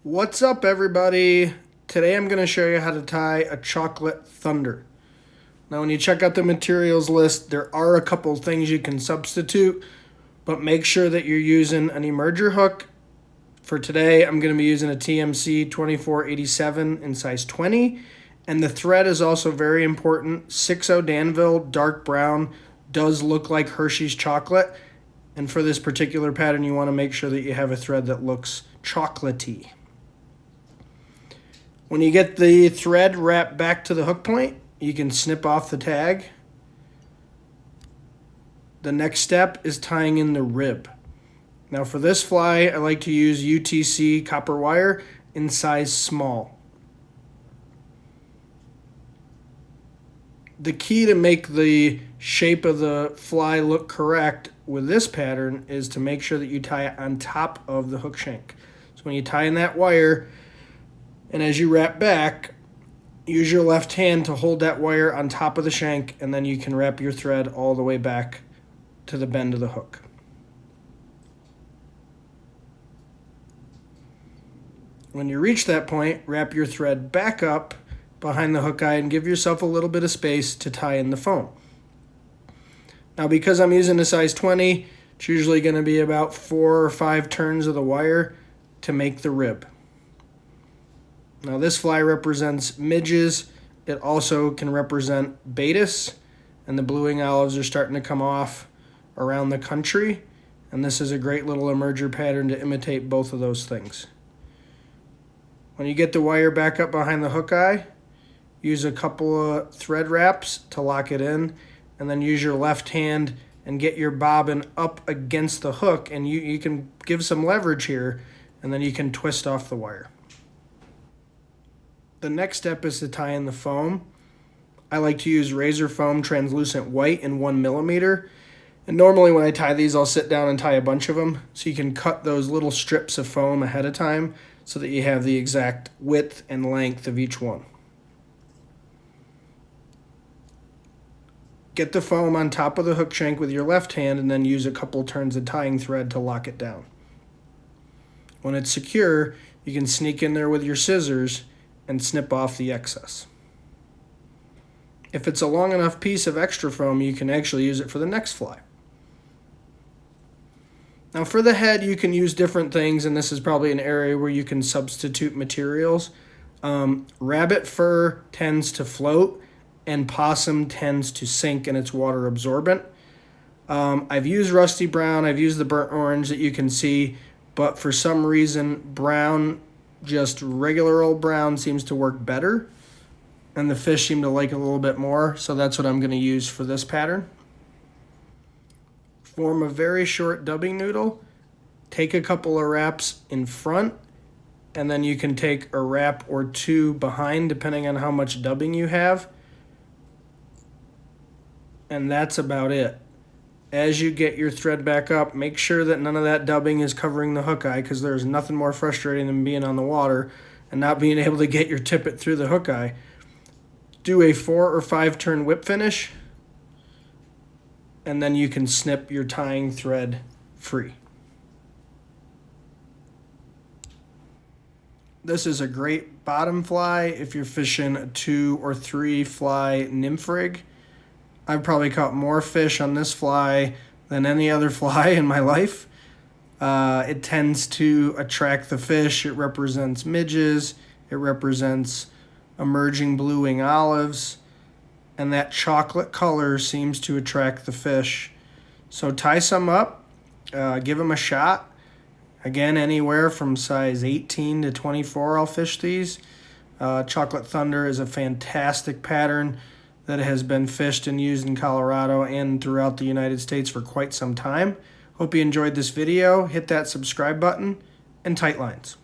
What's up, everybody? Today I'm going to show you how to tie a chocolate thunder. Now, when you check out the materials list, there are a couple things you can substitute, but make sure that you're using an emerger hook. For today, I'm going to be using a TMC 2487 in size 20, and the thread is also very important. 6.0 Danville, dark brown, does look like Hershey's chocolate, and for this particular pattern, you want to make sure that you have a thread that looks chocolatey. When you get the thread wrapped back to the hook point, you can snip off the tag. The next step is tying in the rib. Now for this fly, I like to use UTC copper wire in size small. The key to make the shape of the fly look correct with this pattern is to make sure that you tie it on top of the hook shank. So when you tie in that wire, and as you wrap back, use your left hand to hold that wire on top of the shank, and then you can wrap your thread all the way back to the bend of the hook. When you reach that point, wrap your thread back up behind the hook eye and give yourself a little bit of space to tie in the foam. Now, because I'm using a size 20, it's usually going to be about 4 or 5 turns of the wire to make the rib. Now this fly represents midges. It also can represent Baetis, and the blue-wing olives are starting to come off around the country, and this is a great little emerger pattern to imitate both of those things. When you get the wire back up behind the hook eye, use a couple of thread wraps to lock it in, and then use your left hand and get your bobbin up against the hook, and you can give some leverage here, and then you can twist off the wire. The next step is to tie in the foam. I like to use razor foam translucent white in 1 millimeter. And normally when I tie these, I'll sit down and tie a bunch of them, so you can cut those little strips of foam ahead of time so that you have the exact width and length of each one. Get the foam on top of the hook shank with your left hand, and then use a couple turns of tying thread to lock it down. When it's secure, you can sneak in there with your scissors and snip off the excess. If it's a long enough piece of extra foam, you can actually use it for the next fly. Now for the head, you can use different things, and this is probably an area where you can substitute materials. Rabbit fur tends to float, and possum tends to sink, and it's water absorbent. I've used rusty brown, I've used the burnt orange that you can see, but for some reason brown, just regular old brown, seems to work better, and the fish seem to like it a little bit more, so that's what I'm going to use for this pattern. Form a very short dubbing noodle, take a couple of wraps in front, and then you can take a wrap or two behind depending on how much dubbing you have, and that's about it. As you get your thread back up, make sure that none of that dubbing is covering the hook eye, because there's nothing more frustrating than being on the water and not being able to get your tippet through the hook eye. Do a 4 or 5 turn whip finish, and then you can snip your tying thread free. This is a great bottom fly if you're fishing a 2 or 3 fly nymph rig. I've probably caught more fish on this fly than any other fly in my life. It tends to attract the fish. It represents midges. It represents emerging blue-wing olives. And that chocolate color seems to attract the fish. So tie some up. Give them a shot. Again, anywhere from size 18 to 24 I'll fish these. Chocolate Thunder is a fantastic pattern that has been fished and used in Colorado and throughout the United States for quite some time. Hope you enjoyed this video. Hit that subscribe button, and tight lines.